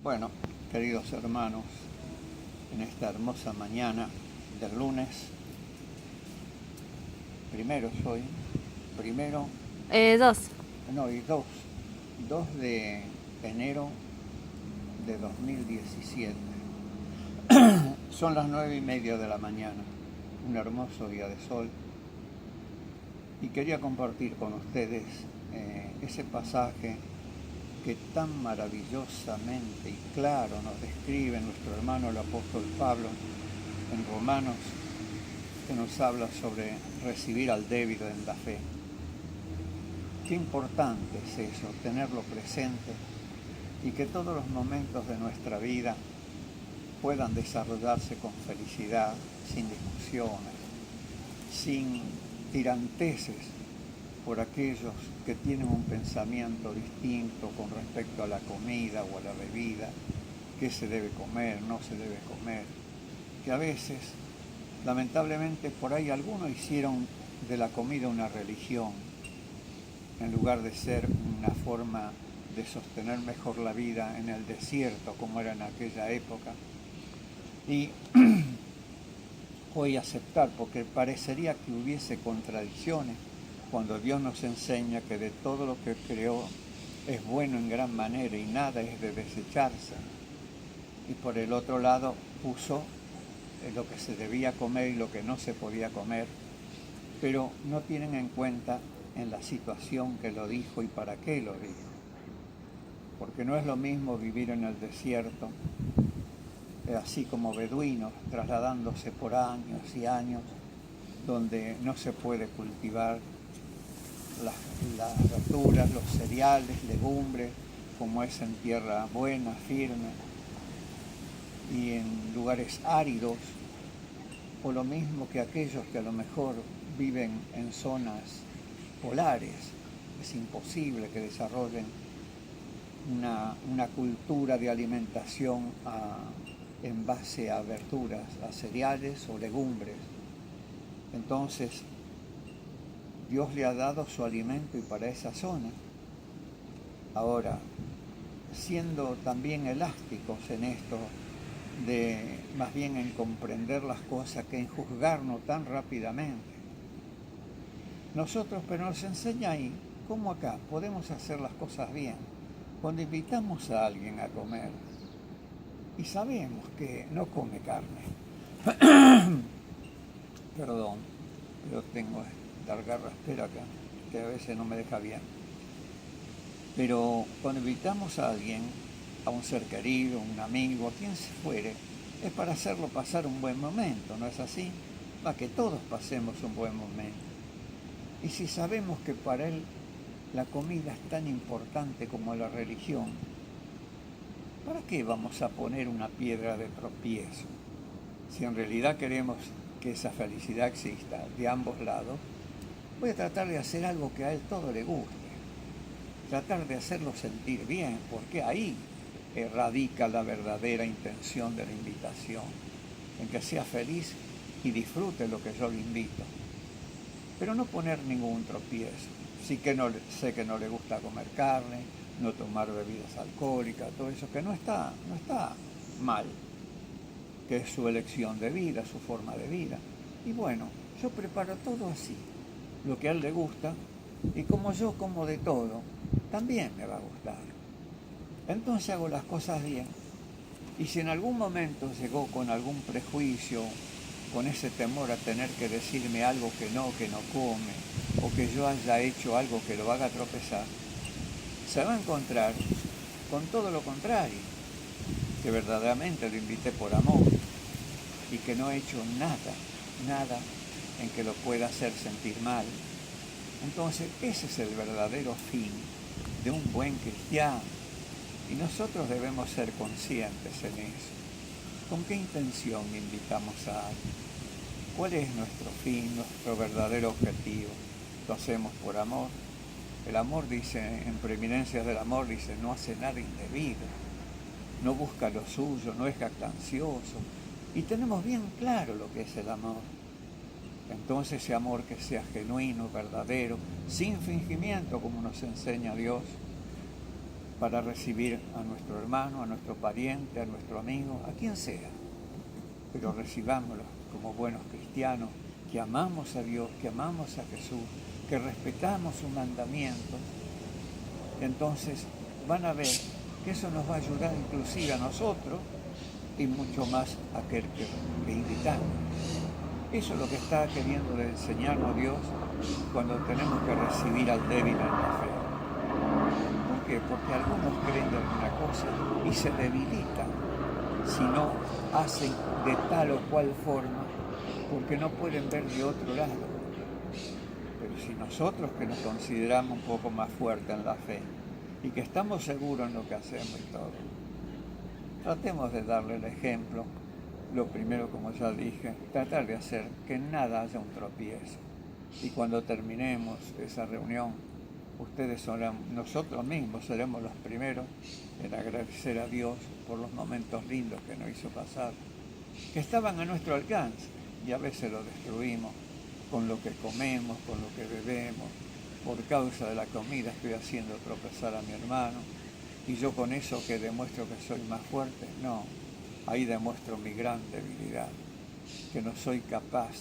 Bueno, queridos hermanos, en esta hermosa mañana del lunes, primero, Dos. no, y 2 de enero de 2017. Son las 9:30 de la mañana, un hermoso día de sol, y quería compartir con ustedes ese pasaje que tan maravillosamente y claro nos describe nuestro hermano el apóstol Pablo en Romanos, que nos habla sobre recibir al débil en la fe. Qué importante es eso, tenerlo presente y que todos los momentos de nuestra vida puedan desarrollarse con felicidad, sin discusiones, sin tiranteses por aquellos que tienen un pensamiento distinto con respecto a la comida o a la bebida, qué se debe comer, no se debe comer, que a veces, lamentablemente, por ahí algunos hicieron de la comida una religión, en lugar de ser una forma de sostener mejor la vida en el desierto, como era en aquella época. Y hoy aceptar, porque parecería que hubiese contradicciones, cuando Dios nos enseña que de todo lo que creó es bueno en gran manera y nada es de desecharse. Y por el otro lado puso lo que se debía comer y lo que no se podía comer, pero no tienen en cuenta en la situación que lo dijo y para qué lo dijo. Porque no es lo mismo vivir en el desierto, así como beduinos, trasladándose por años y años, donde no se puede cultivar las verduras, los cereales, legumbres, como es en tierra buena, firme, y en lugares áridos, o lo mismo que aquellos que a lo mejor viven en zonas polares. Es imposible que desarrollen una cultura de alimentación en base a verduras, a cereales o legumbres. Entonces, Dios le ha dado su alimento y para esa zona. Ahora, siendo también elásticos en esto, de más bien en comprender las cosas que en juzgarnos tan rápidamente. Nosotros, pero nos enseña ahí cómo acá podemos hacer las cosas bien. Cuando invitamos a alguien a comer y sabemos que no come carne, perdón, pero tengo esta garraspera acá, que a veces no me deja bien. Pero cuando invitamos a alguien, a un ser querido, un amigo, a quien se fuere, es para hacerlo pasar un buen momento, ¿no es así? Para que todos pasemos un buen momento. Y si sabemos que para él la comida es tan importante como la religión, ¿para qué vamos a poner una piedra de tropiezo? Si en realidad queremos que esa felicidad exista de ambos lados, voy a tratar de hacer algo que a él todo le guste. Tratar de hacerlo sentir bien, porque ahí radica la verdadera intención de la invitación, en que sea feliz y disfrute lo que yo le invito. Pero no poner ningún tropiezo. Sí que no, sé que no le gusta comer carne, no tomar bebidas alcohólicas, todo eso, que no está mal, que es su elección de vida, su forma de vida. Y bueno, yo preparo todo así, lo que a él le gusta, y como yo como de todo, también me va a gustar. Entonces hago las cosas bien. Y si en algún momento llegó con algún prejuicio, con ese temor a tener que decirme algo que no come, o que yo haya hecho algo que lo haga tropezar, se va a encontrar con todo lo contrario, que verdaderamente lo invité por amor y que no he hecho nada en que lo pueda hacer sentir mal. Entonces ese es el verdadero fin de un buen cristiano. Y nosotros debemos ser conscientes en eso. ¿Con qué intención invitamos a alguien? ¿Cuál es nuestro fin, nuestro verdadero objetivo? ¿Lo hacemos por amor? El amor dice, en Preeminencias del Amor, dice, no hace nada indebido, no busca lo suyo, no es jactancioso. Y tenemos bien claro lo que es el amor. Entonces ese amor que sea genuino, verdadero, sin fingimiento, como nos enseña Dios, para recibir a nuestro hermano, a nuestro pariente, a nuestro amigo, a quien sea. Pero recibámoslo como buenos cristianos, que amamos a Dios, que amamos a Jesús, que respetamos sus mandamientos. Entonces van a ver que eso nos va a ayudar inclusive a nosotros y mucho más a aquel que invitamos. Eso es lo que está queriendo enseñarnos Dios cuando tenemos que recibir al débil en la fe. ¿Por qué? Porque algunos creen en una cosa y se debilitan si no hacen de tal o cual forma, porque no pueden ver de otro lado. Pero si nosotros, que nos consideramos un poco más fuertes en la fe y que estamos seguros en lo que hacemos y todo, tratemos de darle el ejemplo. Lo primero, como ya dije, tratar de hacer que en nada haya un tropiezo. Y cuando terminemos esa reunión, nosotros mismos seremos los primeros en agradecer a Dios por los momentos lindos que nos hizo pasar, que estaban a nuestro alcance, y a veces lo destruimos con lo que comemos, con lo que bebemos. Por causa de la comida estoy haciendo tropezar a mi hermano, y yo con eso que demuestro que soy más fuerte. No, ahí demuestro mi gran debilidad, que no soy capaz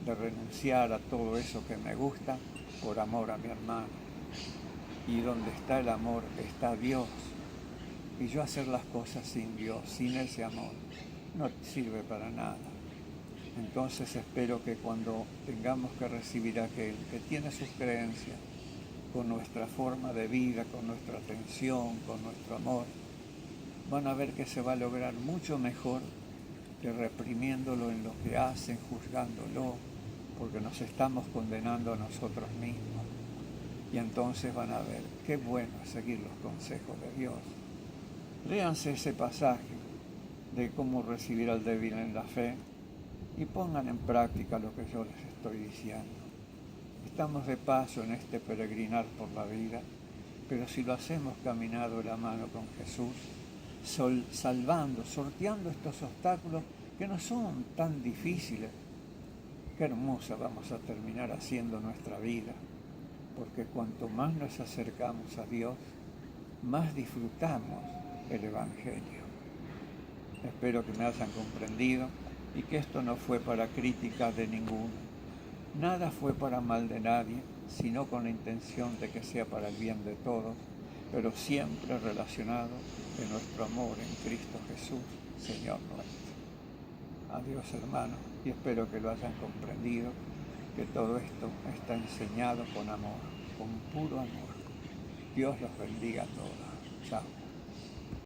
de renunciar a todo eso que me gusta por amor a mi hermano. Y donde está el amor está Dios. Y yo hacer las cosas sin Dios, sin ese amor, no sirve para nada. Entonces espero que cuando tengamos que recibir a aquel que tiene sus creencias, con nuestra forma de vida, con nuestra atención, con nuestro amor, van a ver que se va a lograr mucho mejor que reprimiéndolo en lo que hacen, juzgándolo, porque nos estamos condenando a nosotros mismos. Y entonces van a ver qué bueno es seguir los consejos de Dios. Léanse ese pasaje de cómo recibir al débil en la fe y pongan en práctica lo que yo les estoy diciendo. Estamos de paso en este peregrinar por la vida, pero si lo hacemos caminado de la mano con Jesús, sorteando estos obstáculos que no son tan difíciles, qué hermosa vamos a terminar haciendo nuestra vida, porque cuanto más nos acercamos a Dios, más disfrutamos el Evangelio. Espero que me hayan comprendido y que esto no fue para crítica de ninguno. Nada fue para mal de nadie, sino con la intención de que sea para el bien de todos, pero siempre relacionado en nuestro amor en Cristo Jesús, Señor nuestro. Adiós, hermanos, y espero que lo hayan comprendido, que todo esto está enseñado con amor, con puro amor. Dios los bendiga a todos. Chao.